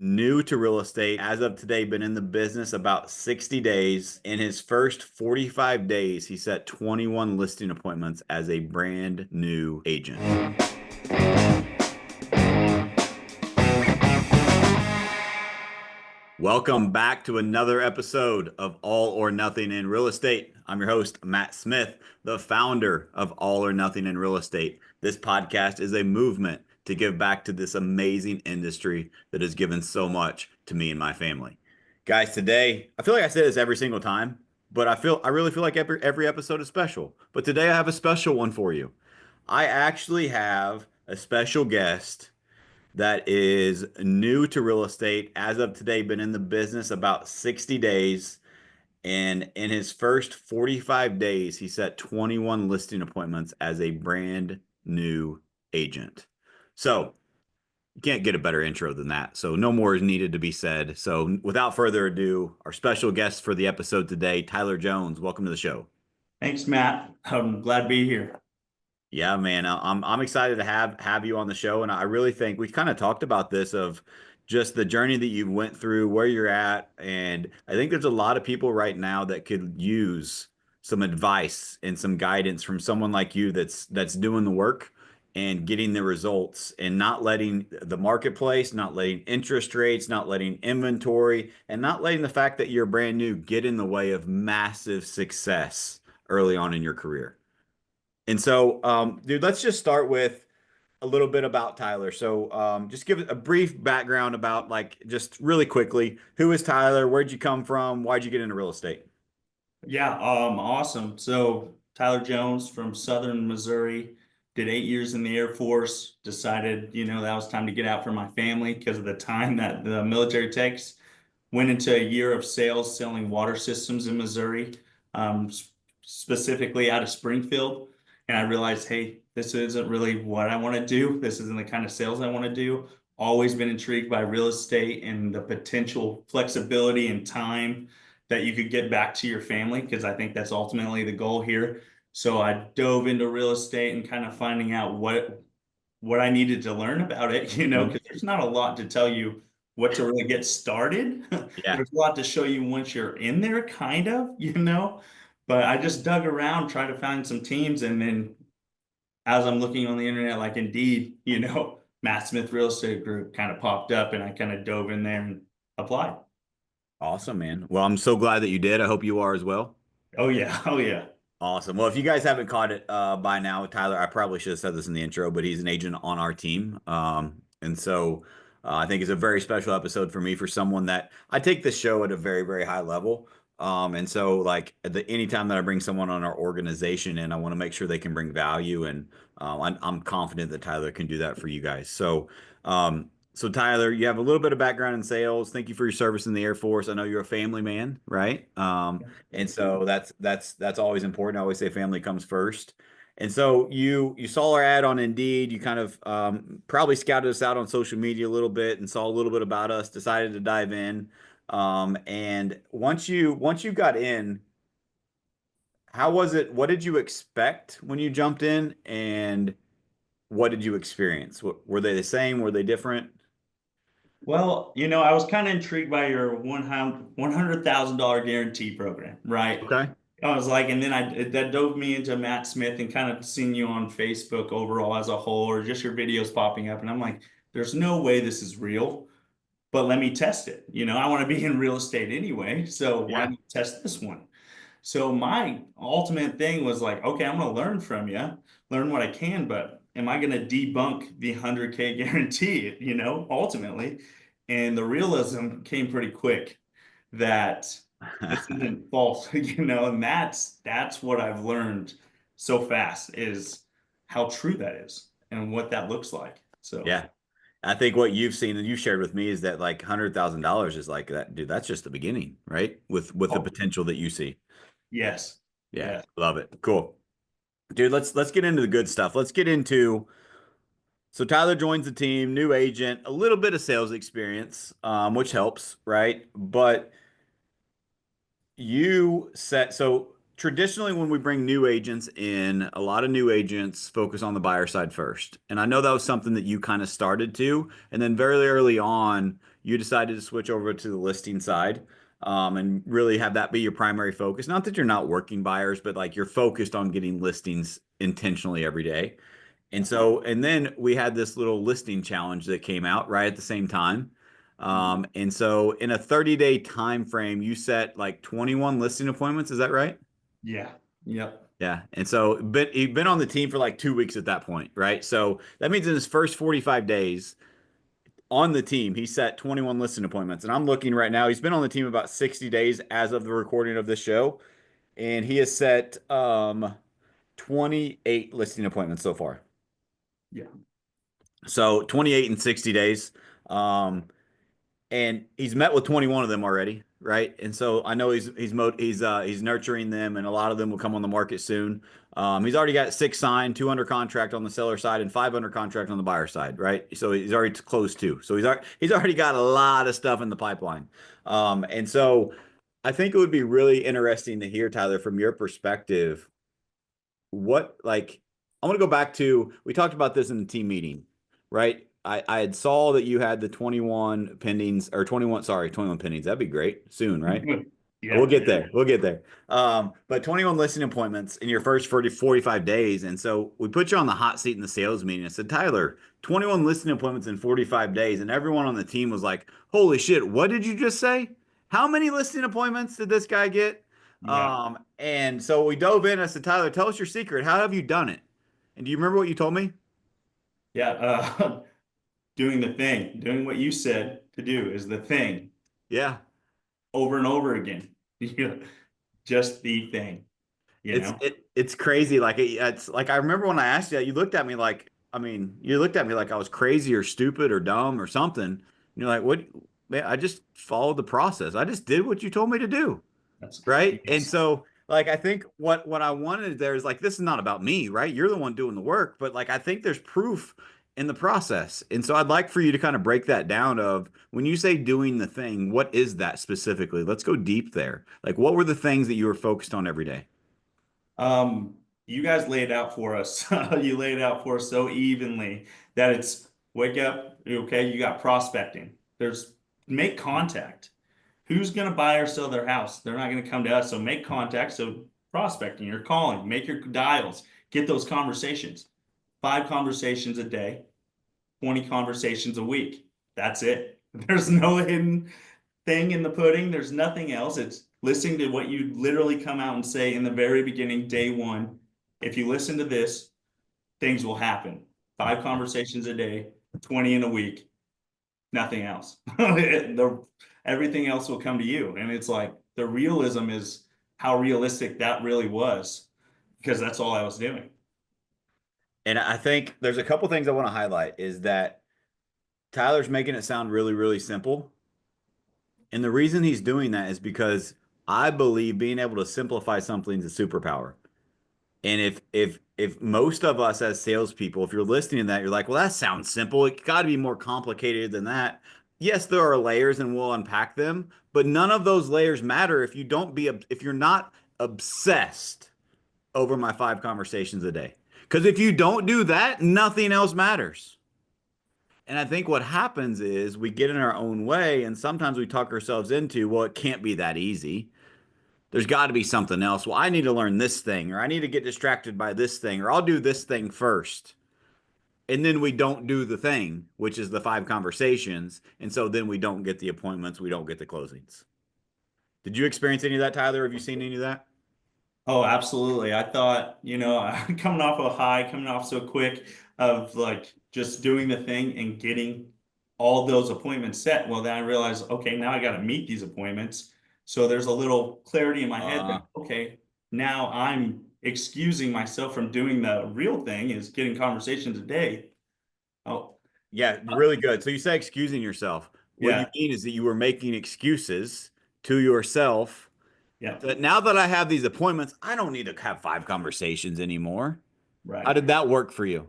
new to real estate. As of today, been in the business about 60 days. In his first 45 days, he set 21 listing appointments as a brand new agent. Welcome back to another episode of All or Nothing in Real Estate. I'm your host, Matt Smith, the founder of All or Nothing in Real Estate. This podcast is a movement to give back to this amazing industry that has given so much to me and my family. Guys, today, I feel like I say this every single time, but I really feel like every episode is special. But today I have a special one for you. I actually have a special guest that is new to real estate. As of today, been in the business about 60 days. And in his first 45 days, he set 21 listing appointments as a brand new agent. So you can't get a better intro than that. So no more is needed to be said. So without further ado, our special guest for the episode today, Tyler Jones. Welcome to the show. Thanks, Matt. I'm glad to be here. Yeah, man, I'm excited to have you on the show, and I really think we kind of talked about this of just the journey that you went through, where you're at, and I think there's a lot of people right now that could use some advice and some guidance from someone like you that's doing the work and getting the results and not letting the marketplace, not letting interest rates, not letting inventory, and not letting the fact that you're brand new get in the way of massive success early on in your career. And so, dude, let's just start with a little bit about Tyler. So, just give a brief background about, like, just really quickly, who is Tyler? Where'd you come from? Why'd you get into real estate? Yeah, awesome. So Tyler Jones from Southern Missouri, did 8 years in the Air Force, decided, that was time to get out for my family because of the time that the military takes. Went into a year of sales selling water systems in Missouri, specifically out of Springfield. And I realized, hey, this isn't really what I want to do. This isn't the kind of sales I want to do. Always been intrigued by real estate and the potential flexibility and time that you could get back to your family, because I think that's ultimately the goal here. So I dove into real estate and kind of finding out what I needed to learn about it, Mhm. because there's not a lot to tell you what to really get started. Yeah, There's a lot to show you once you're in there, kind of. But I just dug around, tried to find some teams, and then as I'm looking on the internet, like Indeed, Matt Smith Real Estate Group kind of popped up, and I kind of dove in there and applied. awesome, man. Well, I'm so glad that you did. I hope you are as well. Oh yeah, oh yeah. Awesome. Well, if you guys haven't caught it by now, Tyler, I probably should have said this in the intro, but he's an agent on our team. And so I think it's a very special episode for me for someone that I take this show at a very, very high level. And so like anytime that I bring someone on our organization and I want to make sure they can bring value and I'm confident that Tyler can do that for you guys. So Tyler, you have a little bit of background in sales. Thank you for your service in the Air Force. I know you're a family man, right? And so that's always important. I always say family comes first. And so you saw our ad on Indeed. You kind of probably scouted us out on social media a little bit and saw a little bit about us. Decided to dive in. And once you got in, how was it? What did you expect when you jumped in, and what did you experience? Were they the same? Were they different? Well, I was kind of intrigued by your $100,000 guarantee program, right? Okay. I was like, and then that dove me into Matt Smith and kind of seeing you on Facebook overall as a whole, or just your videos popping up. And I'm like, there's no way this is real, but let me test it. I want to be in real estate anyway. So why Yeah. not test this one? So my ultimate thing was like, okay, I'm going to learn from you, learn what I can, but am I going to debunk the 100K guarantee, ultimately? And the realism came pretty quick that this isn't false, and that's what I've learned so fast is how true that is and what that looks like. So Yeah. I think what you've seen and you shared with me is that like $100,000 is like that, dude. That's just the beginning, right? With the oh, potential that you see. yes, Yeah, yes. love it. Cool, dude. Let's get into the good stuff. Let's get into. So Tyler joins the team, new agent, a little bit of sales experience, which helps, right? But you set so traditionally when we bring new agents in, a lot of new agents focus on the buyer side first. And I know that was something that you kind of started to, and then very early on, you decided to switch over to the listing side, and really have that be your primary focus. Not that you're not working buyers, but like you're focused on getting listings intentionally every day. And Yeah. so, and then we had this little listing challenge that came out right at the same time. And so in a 30-day time frame, you set like 21 listing appointments. Is that right? Yeah. Yep. Yeah. And so, but he'd been on the team for like 2 weeks at that point, right? So that means in his first 45 days on the team, he set 21 listing appointments. And I'm looking right now, he's been on the team about 60 days as of the recording of this show. And he has set 28 listing appointments so far. Yeah. So 28 in 60 days. Um, and he's met with 21 of them already, right? And so I know he's nurturing them, and a lot of them will come on the market soon. He's already got 6 signed, 2 under contract on the seller side, and 5 under contract on the buyer side, right? So he's already closed 2. So he's already got a lot of stuff in the pipeline. And so I think it would be really interesting to hear, Tyler, from your perspective, what like I want to go back to, we talked about this in the team meeting, right? I had saw that you had the 21 pendings, or 21, sorry, 21 pendings. That'd be great soon, right? We'll Yeah. get there. We'll get there. But 21 listing appointments in your first 45 days. And so we put you on the hot seat in the sales meeting. I said, Tyler, 21 listing appointments in 45 days. And everyone on the team was like, holy shit, what did you just say? How many listing appointments did this guy get? Yeah. And so we dove in. I said, Tyler, tell us your secret. How have you done it? And do you remember what you told me? Yeah. Doing the thing, doing what you said to do is the thing Yeah. over and over again. Just the thing, you know? It's crazy. Like it's like I remember when I asked you that, you looked at me like, I mean, you looked at me like I was crazy or stupid or dumb or something. And you're like, what? Man, I just followed the process. I just did what you told me to do. That's Right. And yes. so, like, I think what I wanted there is like, this is not about me, right? You're the one doing the work, but like, I think there's proof in the process. And so I'd like for you to kind of break that down of when you say doing the thing, what is that specifically? Let's go deep there. Like, what were the things that you were focused on every day? Um, you guys laid out for us. You laid out for us so evenly that it's wake up, okay, you got prospecting. There's make contact. Who's going to buy or sell their house? They're not going to come to us. So make contact. So prospecting, you're calling, make your dials, get those conversations. 5 conversations a day, 20 conversations a week. That's it. There's no hidden thing in the pudding. There's nothing else. It's listening to what you literally come out and say in the very beginning, day one. If you listen to this, things will happen. 5 conversations a day, 20 in a week, nothing else. Everything else will come to you. And it's like the realism is how realistic that really was because that's all I was doing. And I think there's a couple things I want to highlight is that Tyler's making it sound really, really simple. And the reason he's doing that is because I believe being able to simplify something is a superpower. And if most of us as salespeople, if you're listening to that, you're like, well, that sounds simple. It got to be more complicated than that. Yes, there are layers and we'll unpack them, but none of those layers matter if you're not obsessed over my 5 conversations a day. Because if you don't do that, nothing else matters. And I think what happens is we get in our own way, and sometimes we talk ourselves into, well, it can't be that easy. There's got to be something else. Well, I need to learn this thing, or I need to get distracted by this thing, or I'll do this thing first. And then we don't do the thing, which is the 5 conversations. And so then we don't get the appointments, we don't get the closings. Did you experience any of that, Tyler? Have you seen any of that? Oh, absolutely. I thought, coming off a high, coming off so quick of like just doing the thing and getting all those appointments set. Well, then I realized, okay, now I got to meet these appointments. So there's a little clarity in my head that, Uh, okay, now I'm excusing myself from doing the real thing is getting conversations a day. Oh, yeah, really good. So you say excusing yourself. What you yeah, mean is that you were making excuses to yourself yeah, that now that I have these appointments, I don't need to have 5 conversations anymore. How right. did that work for you?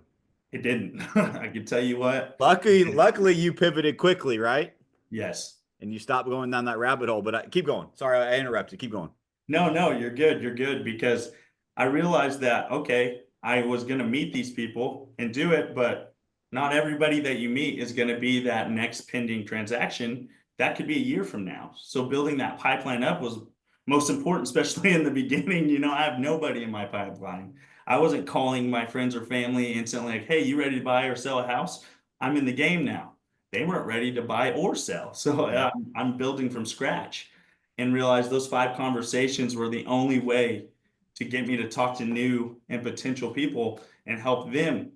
It didn't. I can tell you what. Luckily, you pivoted quickly, right? Yes. And you stopped going down that rabbit hole. But keep going. Sorry, I interrupted. Keep going. No, no, you're good. You're good because I realized that, okay, I was going to meet these people and do it, but Not everybody that you meet is going to be that next pending transaction. That could be a year from now. So building that pipeline up was most important, especially in the beginning. I have nobody in my pipeline. I wasn't calling my friends or family instantly like, hey, you ready to buy or sell a house? I'm in the game now. They weren't ready to buy or sell. So Yep. I'm building from scratch and realized those 5 conversations were the only way to get me to talk to new and potential people and help them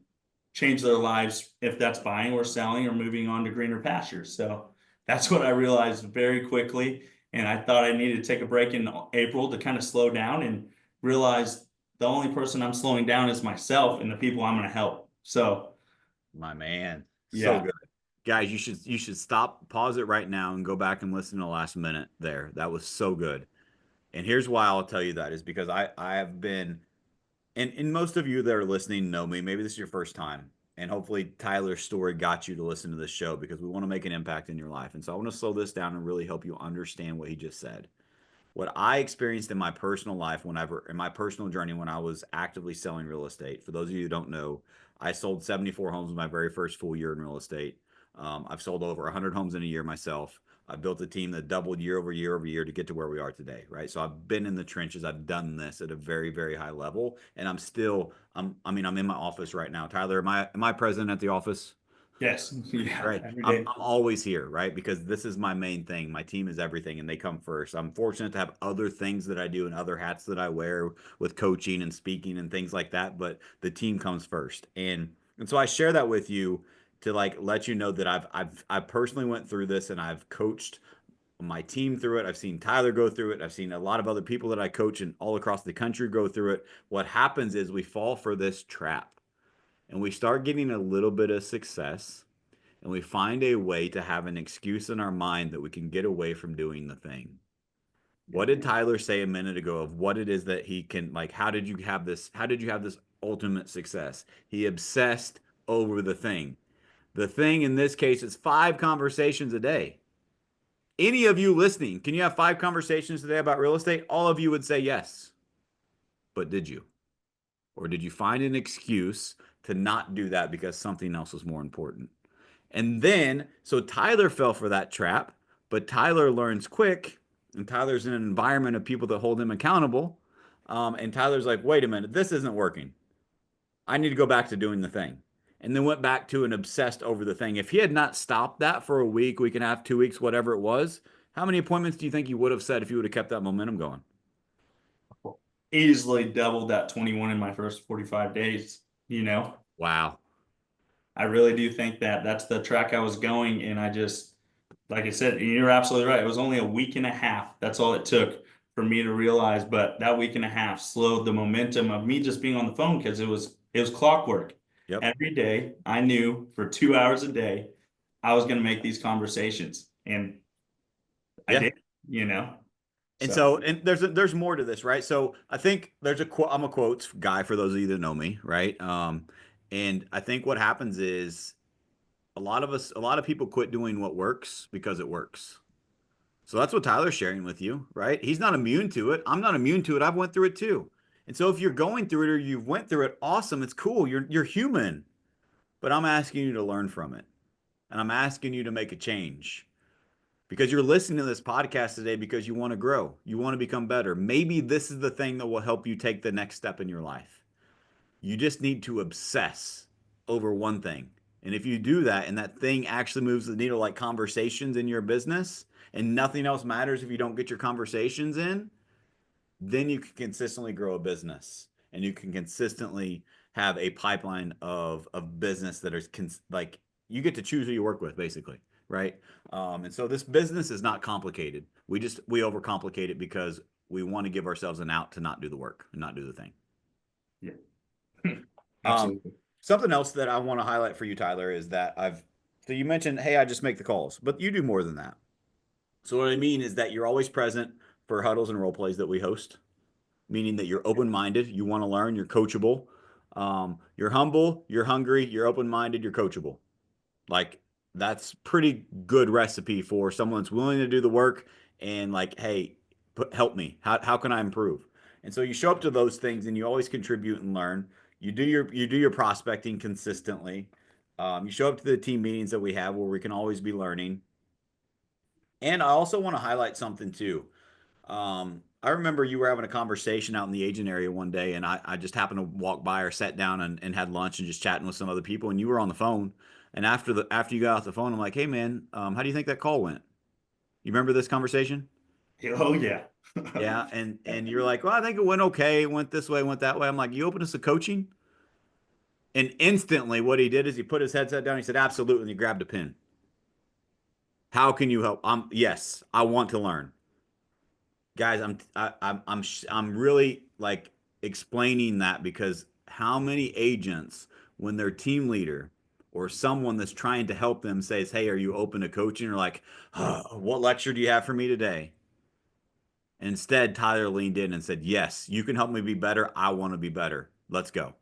change their lives if that's buying or selling or moving on to greener pastures. So that's what I realized very quickly. And I thought I needed to take a break in April to kind of slow down and realize the only person I'm slowing down is myself and the people I'm going to help. So, My man. So yeah. good. Guys, you should stop, pause it right now and go back and listen to the last minute there. That was so good. And here's why I'll tell you that is because I have been and most of you that are listening know me. Maybe this is your first time. And hopefully Tyler's story got you to listen to this show because we want to make an impact in your life. And so I want to slow this down and really help you understand what he just said. What I experienced in my personal life whenever in my personal journey when I was actively selling real estate. For those of you who don't know, I sold 74 homes in my very first full year in real estate. I've sold over 100 homes in a year myself. I built a team that doubled year over year over year to get to where we are today, right? So I've been in the trenches. I've done this at a very, very high level, and I'm still. I'm in my office right now. Tyler, am I present at the office? Yes. Yeah. Right. Every I'm day. I'm always here, right? Because this is my main thing. My team is everything and they come first. I'm fortunate to have other things that I do and other hats that I wear with coaching and speaking and things like that, but the team comes first. And so I share that with you to like let you know that I personally went through this and I've coached my team through it. I've seen Tyler go through it. I've seen a lot of other people that I coach and all across the country go through it. What happens is we fall for this trap and we start getting a little bit of success and we find a way to have an excuse in our mind that we can get away from doing the thing. What Yeah. did Tyler say a minute ago of what it is that he can like how did you have this ultimate success? He obsessed over the thing. The thing in this case is 5 conversations a day. Any of you listening, can you have 5 conversations today about real estate? All of you would say yes. But did you? Or did you find an excuse to not do that because something else was more important? And then, so Tyler fell for that trap, but Tyler learns quick, and Tyler's in an environment of people that hold him accountable. And Tyler's like, wait a minute, this isn't working. I need to go back to doing the thing. And then went back to and obsessed over the thing. If he had not stopped that for a week and a half, 2 weeks, whatever it was, how many appointments do you think he would have said if he would have kept that momentum going? Easily doubled that 21 in my first 45 days, you know? Wow. I really do think that that's the track I was going. And I just, like I said, you're absolutely right. It was only a week and a half. That's all it took for me to realize. But that week and a half slowed the momentum of me just being on the phone because it was clockwork. Yep. Every day I knew for 2 hours a day I was going to make these conversations. And I Yeah. did. And So so, and there's more to this, right? So I think there's a quote. I'm a quotes guy for those of you that know me, right? And I think what happens is a lot of people quit doing what works because it works. So that's what Tyler's sharing with you, right? He's not immune to it. I'm not immune to it. I've went through it too. And so if you're going through it or you've went through it, awesome. It's cool. You're human. But I'm asking you to learn from it. And I'm asking you to make a change because you're listening to this podcast today because you want to grow. You want to become better. Maybe this is the thing that will help you take the next step in your life. You just need to obsess over one thing. And if you do that and that thing actually moves the needle like conversations in your business and nothing else matters if you don't get your conversations in, then you can consistently grow a business and you can consistently have a pipeline of business that is like you get to choose who you work with basically, right? And so this business is not complicated. We overcomplicate it because we want to give ourselves an out to not do the work and not do the thing. yeah, Um, absolutely. Something else that I want to highlight for you, Tyler, is that so you mentioned, hey, I just make the calls, but you do more than that. So what I mean is that you're always present for huddles and role plays that we host, meaning that you're open-minded, you want to learn, you're coachable, you're humble, you're hungry, you're open-minded, you're coachable. Like that's pretty good recipe for someone that's willing to do the work and like, hey, help me. How can I improve? And so you show up to those things and you always contribute and learn. You do your prospecting consistently. You show up to the team meetings that we have where we can always be learning. And I also want to highlight something too. I remember you were having a conversation out in the agent area one day, and I just happened to walk by or sat down and had lunch and just chatting with some other people, and you were on the phone. And after you got off the phone, I'm like, hey man, how do you think that call went? You remember this conversation? Oh yeah. Yeah, and you're like, well, I think it went okay. It went this way, went that way. I'm like, you open us to coaching? And instantly, what he did is he put his headset down. He said, absolutely, and he grabbed a pen. How can you help? Yes, I want to learn. Guys, I'm really like explaining that because how many agents, when their team leader or someone that's trying to help them says, "Hey, are you open to coaching?" Or like, oh, "What lecture do you have for me today?" Instead, Tyler leaned in and said, "Yes, you can help me be better. I want to be better. Let's go."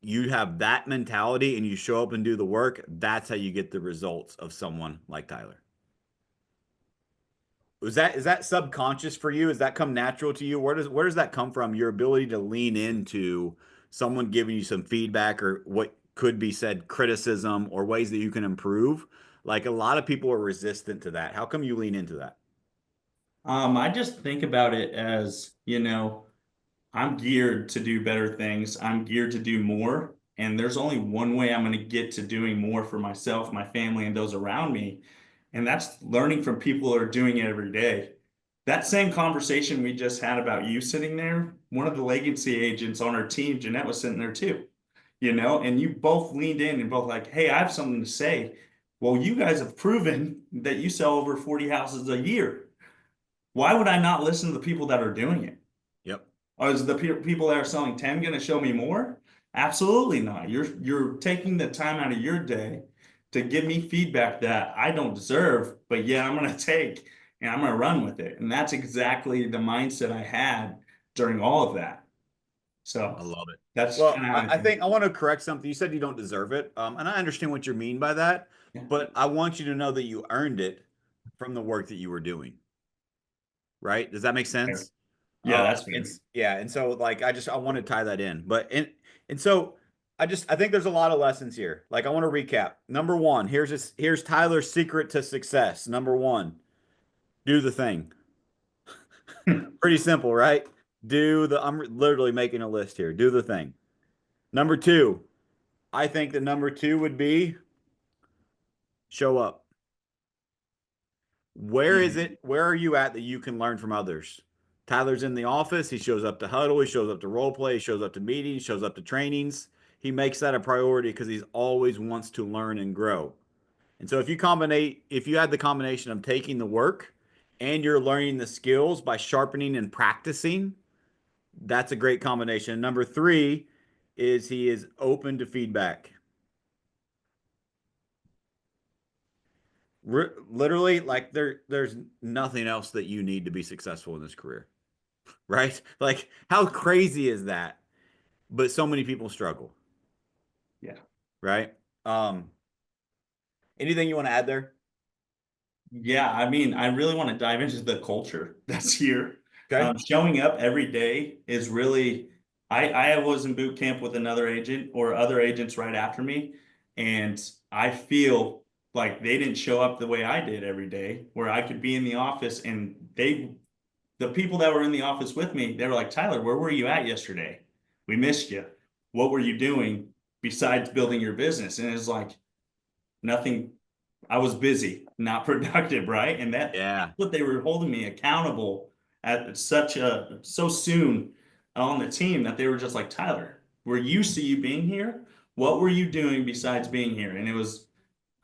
You have that mentality and you show up and do the work. That's how you get the results of someone like Tyler. Is that subconscious for you? Does that come natural to you? Where does that come from? Your ability to lean into someone giving you some feedback or what could be said criticism or ways that you can improve. Like a lot of people are resistant to that. How come you lean into that? I just think about it as, I'm geared to do better things. I'm geared to do more. And there's only one way I'm going to get to doing more for myself, my family, and those around me. And that's learning from people who are doing it every day. That same conversation we just had about you sitting there, one of the legacy agents on our team, Jeanette, was sitting there too, and you both leaned in and both like, hey, I have something to say. Well, you guys have proven that you sell over 40 houses a year. Why would I not listen to the people that are doing it? Yep. Or is the people that are selling 10 going to show me more? Absolutely not. You're taking the time out of your day to give me feedback that I don't deserve, but yeah, I'm going to take and I'm going to run with it. And that's exactly the mindset I had during all of that. I So love it. that's Well, kind of how I I think. think I want to correct something. You said you don't deserve it. And I understand what you mean by that, Yeah. but I want you to know that you earned it from the work that you were doing. Right? Does that make Fair. sense? Yeah, that's fair. It's yeah, and so like I want to tie that in, but and so I think there's a lot of lessons here. Like I want to recap. Number one, here's Tyler's secret to success. Number one, do the thing. Pretty simple, right? I'm literally making a list here. Do the thing. Number two, I think the number two would be show up. Where is Mhm. it? Where are you at that you can learn from others? Tyler's in the office. He shows up to huddle. He shows up to role play. He shows up to meetings. Shows up to trainings. He makes that a priority because he always wants to learn and grow. And so if you had the combination of taking the work and you're learning the skills by sharpening and practicing, that's a great combination. Number three is he is open to feedback. Literally, like there's nothing else that you need to be successful in this career. Right? Like, how crazy is that? But so many people struggle, Yeah. right? Anything you want to add there? Yeah, I mean, I really want to dive into the culture that's here. Okay. Showing up every day is really, I was in boot camp with another agent or other agents right after me, and I feel like they didn't show up the way I did every day, where I could be in the office and the people that were in the office with me, they were like, Tyler, where were you at yesterday? We missed you. What were you doing besides building your business? And it's like, nothing. I was busy, not productive, right? And that's Yeah. what they were holding me accountable at so soon on the team that they were just like, Tyler, we're used to you being here. What were you doing besides being here? And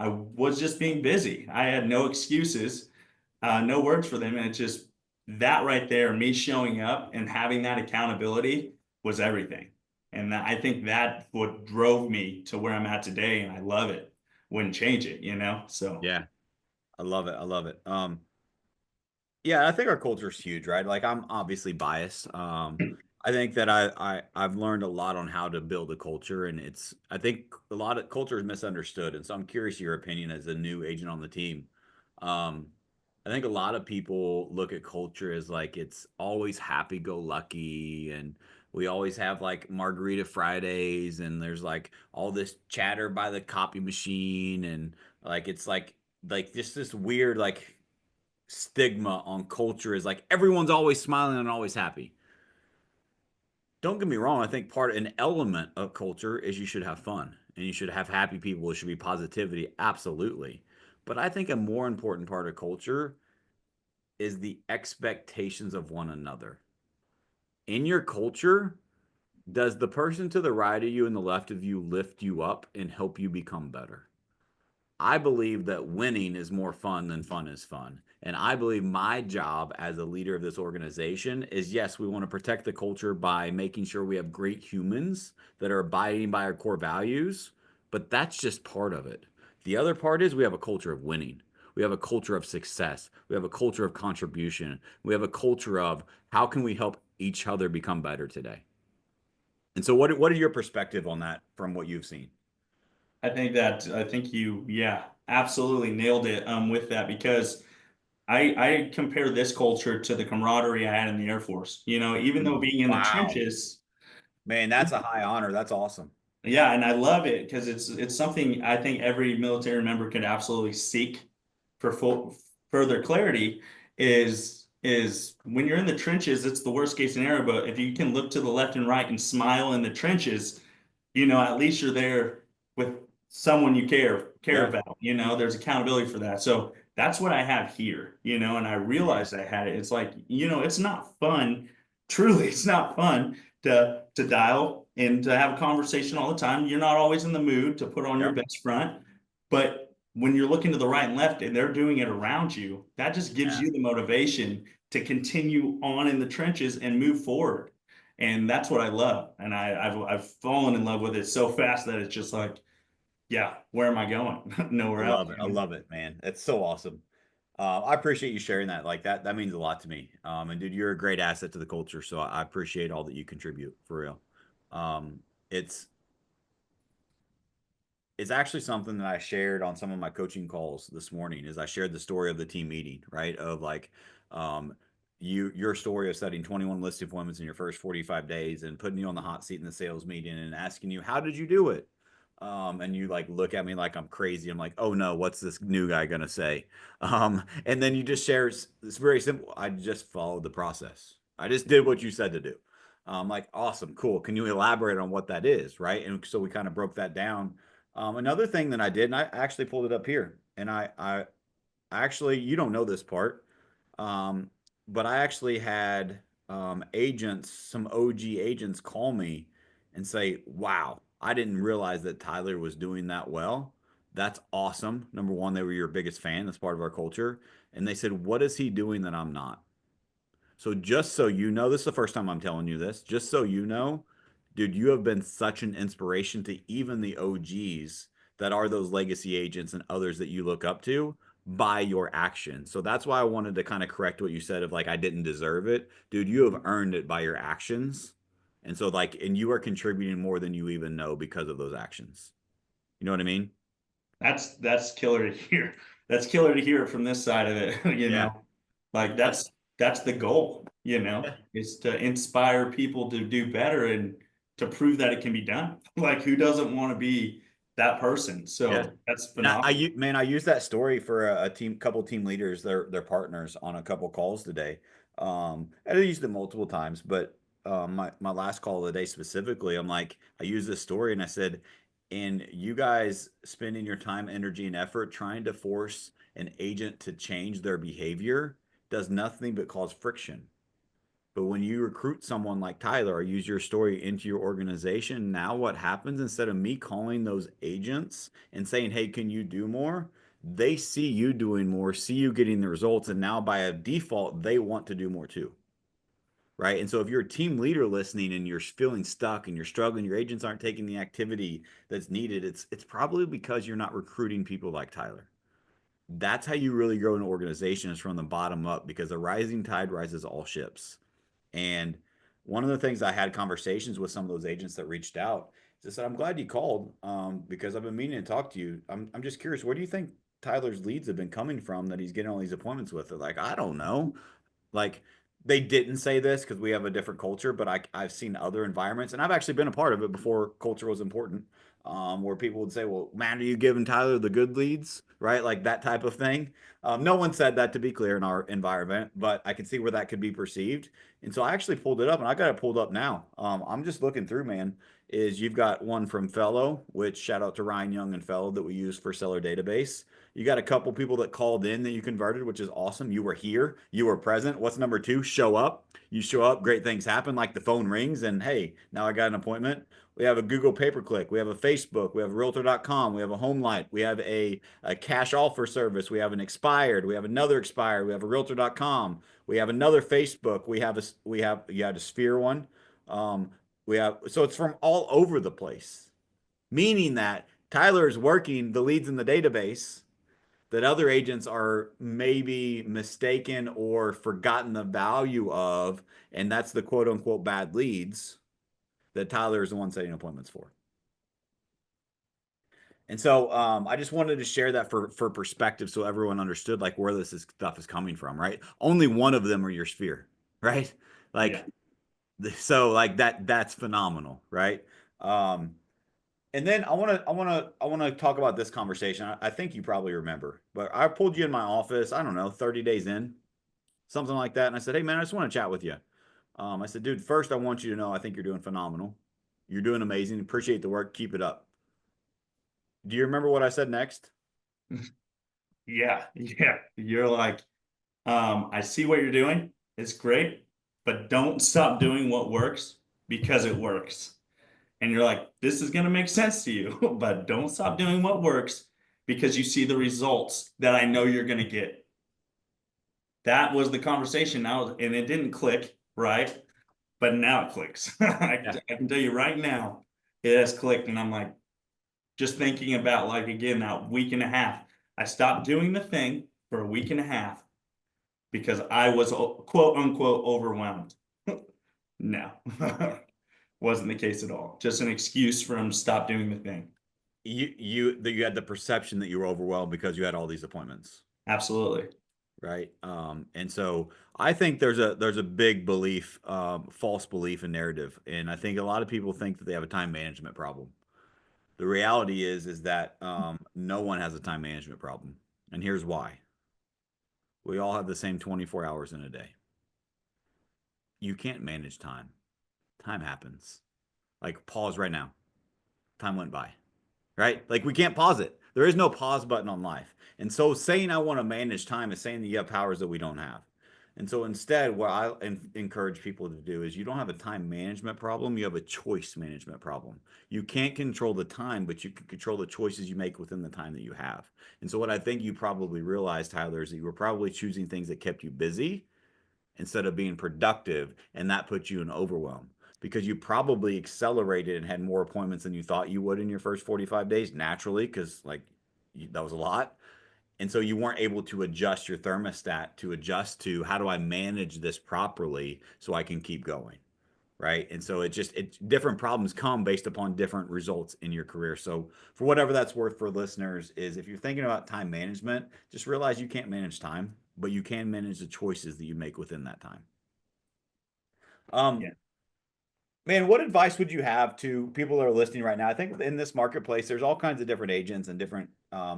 I was just being busy. I had no excuses, no words for them. And it's just that right there, me showing up and having that accountability was everything. And I think that what drove me to where I'm at today. And I love it. Wouldn't change it. So Yeah. I love it. I love it. Yeah, I think our culture is huge, right? Like I'm obviously biased. I think that I've learned a lot on how to build a culture, and I think a lot of culture is misunderstood, and so I'm curious your opinion as a new agent on the team. Um, I think a lot of people look at culture as like it's always happy go lucky and We always have like margarita Fridays, and there's like all this chatter by the copy machine, and like it's like just this weird like stigma on culture is like everyone's always smiling and always happy. Don't get me wrong, I think part an element of culture is you should have fun and you should have happy people. It should be positivity, absolutely. But I think a more important part of culture is the expectations of one another. In your culture, does the person to the right of you and the left of you lift you up and help you become better? I believe that winning is more fun than fun is fun. And I believe my job as a leader of this organization is yes, we want to protect the culture by making sure we have great humans that are abiding by our core values, but that's just part of it. The other part is we have a culture of winning. We have a culture of success. We have a culture of contribution. We have a culture of how can we help each other become better today? And so what are your perspective on that from what you've seen? I think you, yeah, absolutely nailed it with that because I compare this culture to the camaraderie I had in the Air Force. You know, even though being in the Wow. trenches, Man, that's a high honor. That's awesome. yeah, and I love it because it's something I think every military member could absolutely seek for further clarity is when you're in the trenches, it's the worst case scenario. But if you can look to the left and right and smile in the trenches, you know, at least you're there with someone you care Yeah. about. You know, there's accountability for that. So that's what I have here, you know, and I Yeah. realized I had it. It's like, you know, it's not fun. Truly, it's not fun to dial and to have a conversation all the time. You're not always in the mood to put on your Yeah. best front, but when you're looking to the right and left and they're doing it around you, that just gives Yeah. you the motivation to continue on in the trenches and move forward. And that's what I love. And I've fallen in love with it so fast that it's just like, yeah, where am I going? I Nowhere else. love it. I love it, man. It's so awesome. I appreciate you sharing that. Like that means a lot to me. And dude, you're a great asset to the culture. So I appreciate all that you contribute for real. Um, it's it's actually something that I shared on some of my coaching calls this morning is I shared the story of the team meeting, right? Of like um your story of setting 21 listing appointments in your first 45 days and putting you on the hot seat in the sales meeting and asking you, how did you do it? And you like look at me like I'm crazy. I'm like, oh no, what's this new guy gonna say? And then you just share it's very simple. I just followed the process. I just did what you said to do. Like, awesome, cool. Can you elaborate on what that is? Right. And so we kind of broke that down. Another thing that I did, and I actually pulled it up here, and I actually, you don't know this part, um, but I actually had agents, some OG agents, call me and say, "Wow, I didn't realize that Tyler was doing that well. That's awesome." Number one, they were your biggest fan. That's part of our culture, and they said, "What is he doing that I'm not?" So just so you know, this is the first time I'm telling you this. Just so you know, dude, you have been such an inspiration to even the OGs that are those legacy agents and others that you look up to by your actions. So that's why I wanted to kind of correct what you said of like I didn't deserve it. Dude, you have earned it by your actions. And so like and you are contributing more than you even know because of those actions. You know what I mean? That's killer to hear. That's killer to hear it from this side of it, you Yeah. know. Like Yeah. that's the goal, you know, Yeah. is to inspire people to do better and to prove that it can be done. Like who doesn't want to be that person? Yeah. So that's And phenomenal. man, I use that story for a team, couple team leaders, their partners on a couple calls today. And I used it multiple times, but my last call of the day specifically, I'm like, I used this story and I said, and you guys spending your time, energy, and effort trying to force an agent to change their behavior does nothing but cause friction. But when you recruit someone like Tyler or use your story into your organization, now what happens instead of me calling those agents and saying, hey, can you do more? They see you doing more, see you getting the results. And now by a default, they want to do more too. Right. And so if you're a team leader listening and you're feeling stuck and you're struggling, your agents aren't taking the activity that's needed, it's probably because you're not recruiting people like Tyler. That's how you really grow an organization is from the bottom up because a rising tide rises all ships. And one of the things I had conversations with some of those agents that reached out is I said, I'm glad you called because I've been meaning to talk to you. I'm just curious, where do you think Tyler's leads have been coming from that he's getting all these appointments with? They're like, I don't know. Like, they didn't say this because we have a different culture, but I've seen other environments, and I've actually been a part of it before culture was important, where people would say, "Well, man, are you giving Tyler the good leads?" Right, like that type of thing. No one said that, to be clear, in our environment, but I can see where that could be perceived. And so I actually pulled it up, and I got it pulled up now. I'm just looking through, man. Is you've got one from Fellow, which shout out to Ryan Young and Fellow that we use for Seller Database. You got a couple people that called in that you converted, which is awesome. You were here, you were present. What's number two? Show up. You show up, great things happen, like the phone rings, and hey, now I got an appointment. We have a Google pay per click. We have a Facebook. We have Realtor.com. We have a Home Light. We have a cash offer service. We have an expired. We have another expired. We have a Realtor.com. We have another Facebook. We have you had a Sphere one. Um, we have so it's from all over the place, meaning that Tyler is working the leads in the database that other agents are maybe mistaken or forgotten the value of, and that's the quote unquote bad leads that Tyler is the one setting appointments for. And so I just wanted to share that for perspective, so everyone understood like where stuff is coming from, right? Only one of them are your sphere, right? Yeah. Like so like that's phenomenal, right? Um, And then I want to talk about this conversation. I think you probably remember, but I pulled you in my office, I don't know, 30 days in, something like that. And I said, "Hey man, I just want to chat with you." I said, "Dude, first I want you to know I think you're doing phenomenal. You're doing amazing. Appreciate the work. Keep it up." Do you remember what I said next? Yeah. Yeah. You're like, I see what you're doing. It's great, but don't stop doing what works because it works. And you're like, this is going to make sense to you, but don't stop doing what works because you see the results that I know you're going to get. That was the conversation now, and it didn't click, right? But now it clicks. Yeah. I can tell you right now, it has clicked. And I'm like, just thinking about, like, again, that week and a half. I stopped doing the thing for a week and a half because I was quote unquote overwhelmed. No, wasn't the case at all. Just an excuse for him to stop doing the thing. You had the perception that you were overwhelmed because you had all these appointments, Absolutely. right? And so I think there's a big belief, false belief and narrative, and I think a lot of people think that they have a time management problem. The reality is that no one has a time management problem, and here's why: we all have the same 24 hours in a day. You can't manage time. Time happens. Like pause right now. Time went by. Right? Like we can't pause it. There is no pause button on life. And so saying I want to manage time is saying that you have powers that we don't have. And so instead, what I encourage people to do is you don't have a time management problem, you have a choice management problem. You can't control the time, but you can control the choices you make within the time that you have. And so what I think you probably realized, Tyler, is that you were probably choosing things that kept you busy instead of being productive, and that puts you in overwhelm because you probably accelerated and had more appointments than you thought you would in your first 45 days naturally, because like that was a lot. And so you weren't able to adjust your thermostat to adjust to how do I manage this properly so I can keep going, right? And so it different problems come based upon different results in your career. So for whatever that's worth for listeners, is if you're thinking about time management, just realize you can't manage time, but you can manage the choices that you make within that time. Yeah. um Man, what advice would you have to people that are listening right now? I think in this marketplace, there's all kinds of different agents and different.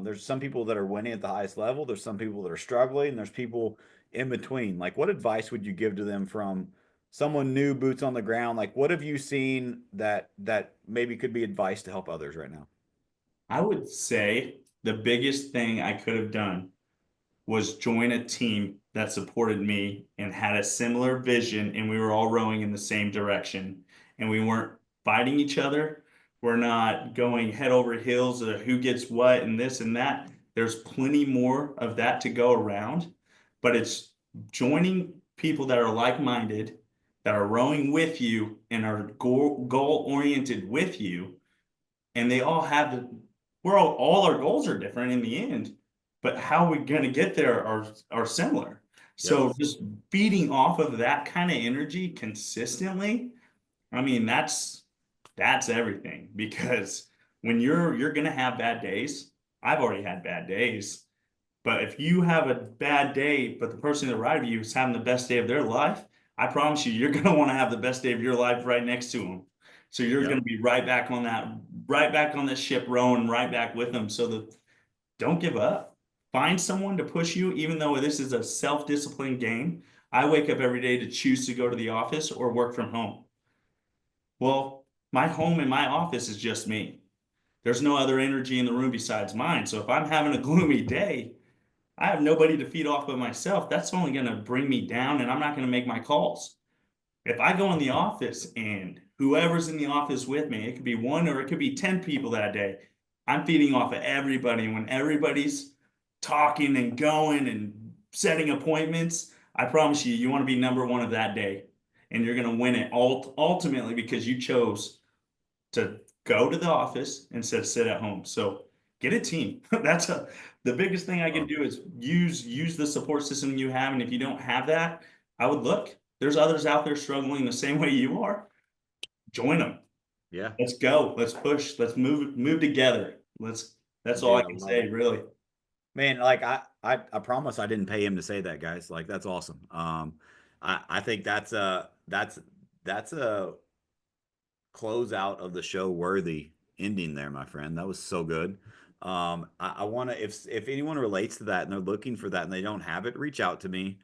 There's some people that are winning at the highest level. There's some people that are struggling. And there's people in between. Like, what advice would you give to them from someone new, boots on the ground? Like, what have you seen that maybe could be advice to help others right now? I would say the biggest thing I could have done was join a team that supported me and had a similar vision, and we were all rowing in the same direction. And we weren't fighting each other. We're not going head over heels of who gets what and this and that. There's plenty more of that to go around, but it's joining people that are like-minded, that are rowing with you and are goal oriented with you, and they all have we're all our goals are different in the end, but how we're going to get there are similar. Yep. So just feeding off of that kind of energy consistently, I mean, that's everything. Because when you're going to have bad days, I've already had bad days, But if you have a bad day, but the person in the right of you is having the best day of their life, I promise you, you're going to want to have the best day of your life right next to them. So you're going Yep. to be right back on that, right back on the ship, rowing right back with them. So that don't give up. Find someone to push you, even though this is a self-disciplined game. I wake up every day to choose to go to the office or work from home. Well, my home and my office is just me. There's no other energy in the room besides mine. So if I'm having a gloomy day, I have nobody to feed off of myself. That's only going to bring me down and I'm not going to make my calls. If I go in the office and whoever's in the office with me, it could be one or it could be 10 people that day. I'm feeding off of everybody. When everybody's talking and going and setting appointments, I promise you, you want to be number one of that day. And you're going to win it ultimately because you chose to go to the office instead of sit at home. So get a team. The biggest thing I can Love do it. is use the support system you have. And if you don't have that, I would look. There's others out there struggling the same way you are. Join them. Yeah. Let's go. Let's push. Let's move together. That's all I Dude, I can love say, it. really. Man, like I promise I didn't pay him to say that, guys. Like that's awesome. I think that's a close out of the show worthy ending there, my friend. That was so good. I want to, if anyone relates to that and they're looking for that and they don't have it, reach out to me.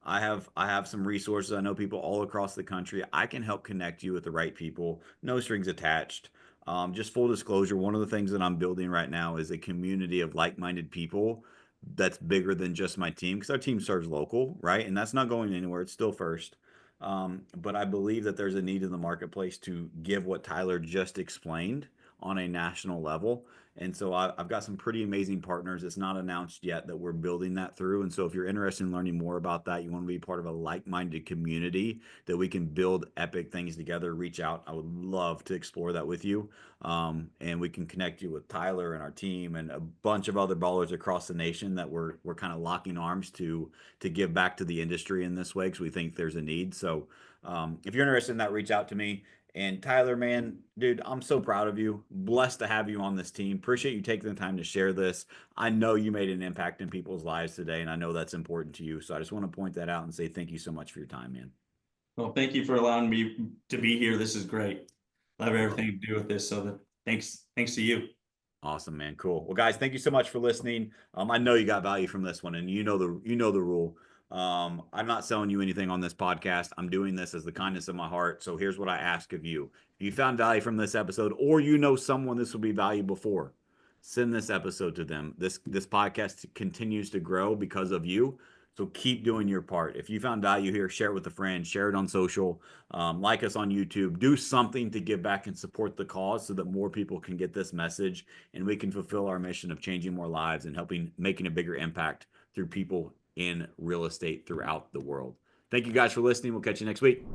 I have some resources. I know people all across the country. I can help connect you with the right people. No strings attached. Just full disclosure, one of the things that I'm building right now is a community of like-minded people that's bigger than just my team because our team serves local, right? And that's not going anywhere. It's still first. But I believe that there's a need in the marketplace to give what Tyler just explained on a national level. And so I've got some pretty amazing partners. It's not announced yet that we're building that through. And so if you're interested in learning more about that, you want to be part of a like-minded community that we can build epic things together, reach out. I would love to explore that with you. And we can connect you with Tyler and our team and a bunch of other ballers across the nation that we're kind of locking arms to give back to the industry in this way because we think there's a need. So if you're interested in that, reach out to me. And Tyler, man, dude, I'm so proud of you. Blessed to have you on this team. Appreciate you taking the time to share this. I know you made an impact in people's lives today, and I know that's important to you. So I just want to point that out and say thank you so much for your time, man. Well, thank you for allowing me to be here. This is great. Love I love everything it. to do with this. So thanks to you. Awesome, man. Cool. Well, guys, thank you so much for listening. I know you got value from this one, and you know the rule. I'm not selling you anything on this podcast. I'm doing this as the kindness of my heart. So here's what I ask of you: if you found value from this episode, or you know someone this will be valuable for, send this episode to them. This podcast continues to grow because of you. So keep doing your part. If you found value here, share it with a friend, share it on social, like us on YouTube, do something to give back and support the cause so that more people can get this message and we can fulfill our mission of changing more lives and helping making a bigger impact through people in real estate throughout the world. Thank you guys for listening. We'll catch you next week.